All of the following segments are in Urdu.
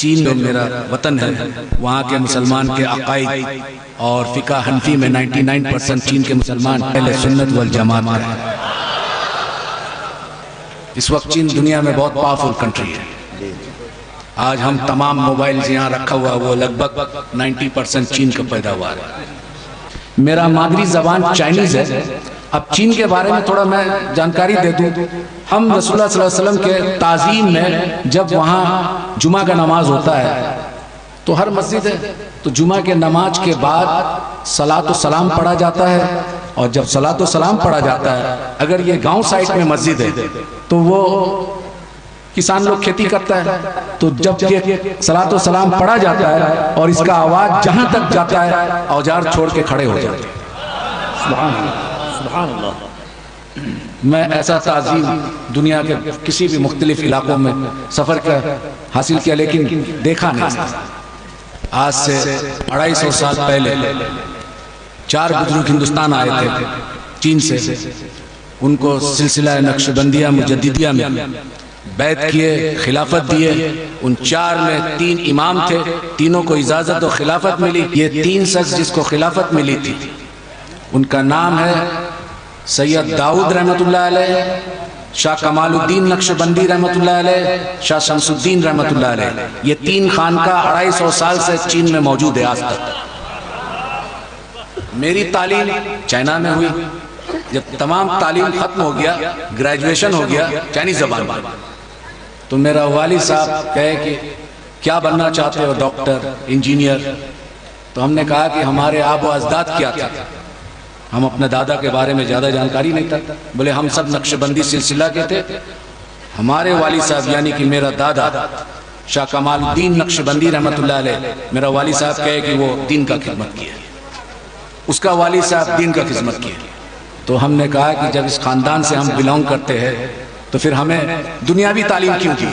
چین میں میرا وطن ہے، وہاں کے مسلمان کے عقائد اور فقہ حنفی میں 99% چین کے مسلمان اہل سنت والجماعت ہیں۔ اس وقت چین دنیا میں بہت پاورفل کنٹری ہے۔ آج ہم تمام موبائلز یہاں رکھا ہوا وہ لگ بھگ 90% چین کا پیداوار ہے۔ میرا مادری زبان چائنیز ہے۔ اب چین کے بارے میں تھوڑا میں جانکاری دے دوں۔ ہم رسول اللہ صلی اللہ علیہ وسلم کے تعظیم میں جب وہاں جمعہ کا نماز ہوتا ہے تو ہر مسجد ہے تو جمعہ کے نماز کے بعد صلاۃ و سلام پڑھا جاتا ہے، اور جب صلاۃ و سلام پڑھا جاتا ہے، اگر یہ گاؤں سائٹ میں مسجد ہے تو وہ کسان لوگ کھیتی کرتا ہے، تو جب یہ صلاۃ و سلام پڑھا جاتا ہے اور اس کا آواز جہاں تک جاتا ہے اوزار چھوڑ کے کھڑے ہو جاتے ہیں۔ سبحان اللہ، سبحان اللہ۔ میں ایسا تعظیم دنیا کے کسی بھی مختلف علاقوں میں سفر کا حاصل کیا لیکن دیکھا نہیں۔ آج سے 250 سال پہلے 4 بزرگ ہندوستان آئے تھے چین سے، ان کو سلسلہ نقشبندیہ مجددیہ میں بیعت کیے، خلافت دیے۔ ان 4 میں 3 امام تھے، تینوں کو اجازت و خلافت ملی۔ یہ 3 شخص جس کو خلافت ملی تھی ان کا نام ہے سید داؤد رحمت اللہ علیہ، شاہ کمال الدین نقشبندی رحمت اللہ علیہ، شاہ شمس الدین رحمت اللہ علیہ۔ یہ 3 خانقاہ 250 سال سے چین میں موجود ہے آج تک۔ میری تعلیم چائنا میں ہوئی۔ جب تمام تعلیم ختم ہو گیا، گریجویشن ہو گیا چائنیز زبان میں، تو میرا والد صاحب کہے کہ کیا بننا چاہتے ہو؟ Doctor, engineer? تو ہم نے کہا کہ ہمارے آب و اجداد کیا تھا، ہم اپنے دادا کے بارے میں زیادہ جانکاری نہیں تھا۔ بولے ہم سب نقشبندی سلسلہ کے تھے۔ ہمارے والد صاحب یعنی کہ میرا دادا شاہ کمال الدین نقشبندی رحمت اللہ علیہ، میرا والد صاحب کہے کہ وہ دین کا خدمت کیا، اس کا والد صاحب دین کا خدمت کیا۔ تو ہم نے کہا کہ جب اس خاندان سے ہم بلونگ کرتے ہیں تو پھر ہمیں دنیاوی تعلیم کیوں دی؟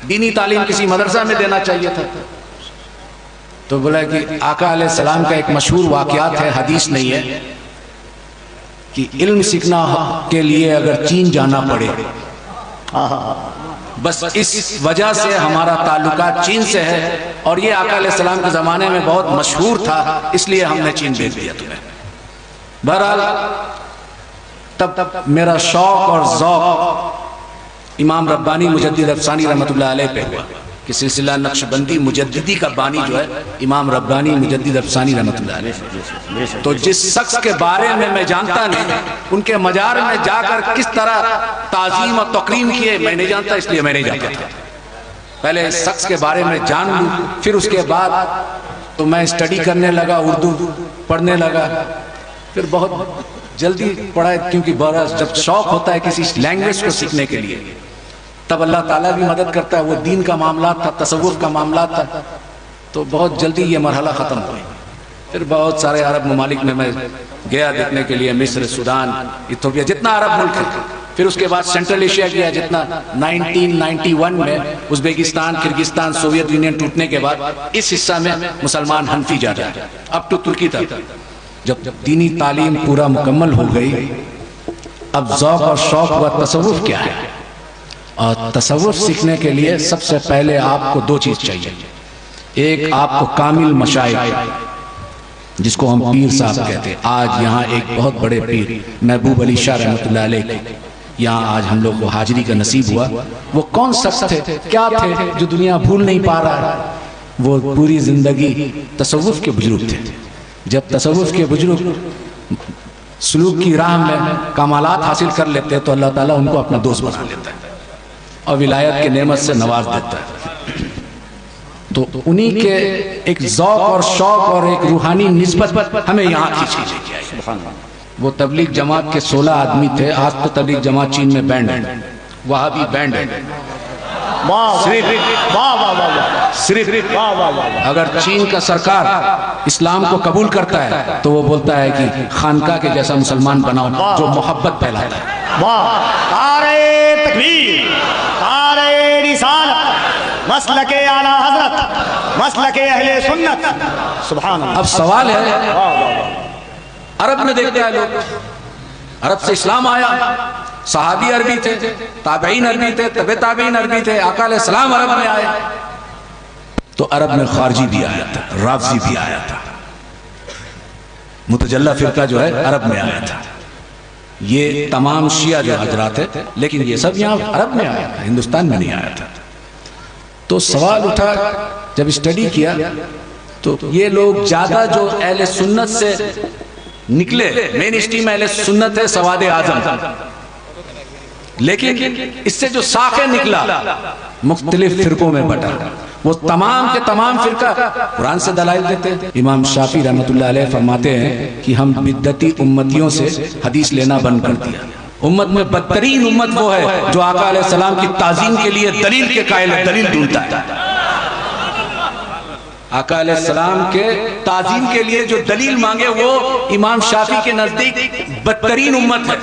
دینی تعلیم کسی مدرسہ میں دینا چاہیے تھا۔ تو بولا کہ آقا علیہ السلام کا ایک مشہور واقعات ہے، حدیث نہیں ہے، کہ علم سیکھنا کے لیے اگر چین جانا پڑے، بس اس وجہ سے ہمارا تعلقات چین سے ہے، اور یہ آقا علیہ السلام کے زمانے میں بہت مشہور تھا، اس لیے ہم نے چین بھیج دیا تمہیں۔ بہرحال تب میرا شوق اور ذوق امام ربانی مجدد افسانی رحمت اللہ علیہ پہ ہوا کہ سلسلہ نقشبندی مجددی کا بانی جو ہے امام ربانی مجدد افسانی رحمت اللہ علیہ۔ تو جس شخص کے بارے میں جانتا نہیں، ان کے مزار میں جا کر کس طرح تعظیم اور تکریم کیے میں نہیں جانتا، اس لیے میں نہیں جانتا تھا۔ پہلے اس شخص کے بارے میں جان لوں، پھر اس کے بعد تو میں اسٹڈی کرنے لگا، اردو پڑھنے لگا، پھر بہت جلدی پڑھا، کیونکہ جب شوق ہوتا ہے کسی لینگویج کو سیکھنے کے لیے تب اللہ تعالیٰ بھی مدد کرتا ہے۔ وہ دین کا معاملات تھا، تصوف کا معاملات تھا، تو بہت جلدی یہ مرحلہ ختم ہوئی۔ پھر بہت سارے عرب ممالک میں گیا دیکھنے کے لیے، مصر، سودان، ایتھوپیا، جتنا عرب ملک ہے۔ پھر اس کے بعد سینٹرل ایشیا گیا، جتنا 1991 میں ازبیکستان، کرگستان، سوویت یونین ٹوٹنے کے بعد اس حصہ میں مسلمان حنفی جا رہے ہیں، اب تو ترکی تک۔ جب دینی تعلیم پورا مکمل ہو گئی، اب ذوق اور شوق و تصوف کیا ہے؟ اور تصوف سیکھنے کے لیے سب سے پہلے آپ کو 2 چیز چاہیے۔ ایک آپ کو کامل مشائخ، جس کو ہم پیر صاحب کہتے ہیں۔ آج یہاں ایک بہت بڑے پیر محبوب علی شاہ رحمت اللہ علیہ یہاں آج ہم لوگ کو حاضری کا نصیب ہوا۔ وہ کون شخص تھے، کیا تھے جو دنیا بھول نہیں پا رہا ہے؟ وہ پوری زندگی تصوف کے بزرگ تھے۔ جب تصوف کے بزرگ سلوک کی راہ میں کمالات حاصل کر لیتے ہیں تو اللہ تعالیٰ ان کو اپنا دوست بنا لیتا ہے اور ولایت کے نعمت سے نواز دیتا ہے۔ تو انہی کے ایک ذوق اور شوق اور ایک روحانی نسبت ہمیں یہاں کھینچ لے کے آئی۔ وہ تبلیغ جماعت کے 16 آدمی تھے، آج تو تبلیغ جماعت چین میں بینڈ ہے، وہابی بینڈ ہے۔ صرف اگر چین کا سرکار اسلام کو قبول کرتا ہے تو وہ بولتا ہے کہ خانقاہ کے جیسا مسلمان بناؤ جو محبت پھیلاتا ہے۔ نعرہ تکبیر، نعرہ رسالت، مسلک اعلی حضرت، مسلک اہل سنت۔ سبحان اللہ۔ اب سوال ہے، عرب میں دیکھتے ہیں لوگ، عرب سے اسلام آیا، صحابی عربی تھے، تابعین عربی تھے، تبع تابعین عربی تھے، آقا علیہ السلام عرب میں آئے، تو عرب میں خارجی بھی آیا تھا، رافضی بھی آیا تھا، متجلہ فرقہ جو ہے عرب میں آیا تھا، یہ تمام شیعہ جو حضرات ہے، لیکن یہ سب یہاں عرب میں آیا تھا، ہندوستان میں نہیں آیا تھا۔ تو سوال اٹھا جب اسٹڈی کیا تو یہ لوگ زیادہ جو اہل سنت سے نکلے، مین اسٹریم اہل سنت ہے سواد اعظم، لیکن اس سے جو ساقے نکلا مختلف فرقوں میں بٹا، وہ تمام کے تمام فرقہ قرآن سے دلائل دیتے ہیں۔ امام شافعی رحمۃ اللہ علیہ فرماتے ہیں کہ ہم بدعتی امتیوں سے حدیث لینا بند کر دیا۔ امت میں بدترین امت وہ ہے جو آقا علیہ السلام کی تعظیم کے لیے دلیل کے قائل ہے، دلیل ڈھونڈتا ہے۔ آقا علیہ السلام کے تعظیم کے لیے جو دلیل مانگے وہ امام شافعی کے نزدیک بدترین امت ہے۔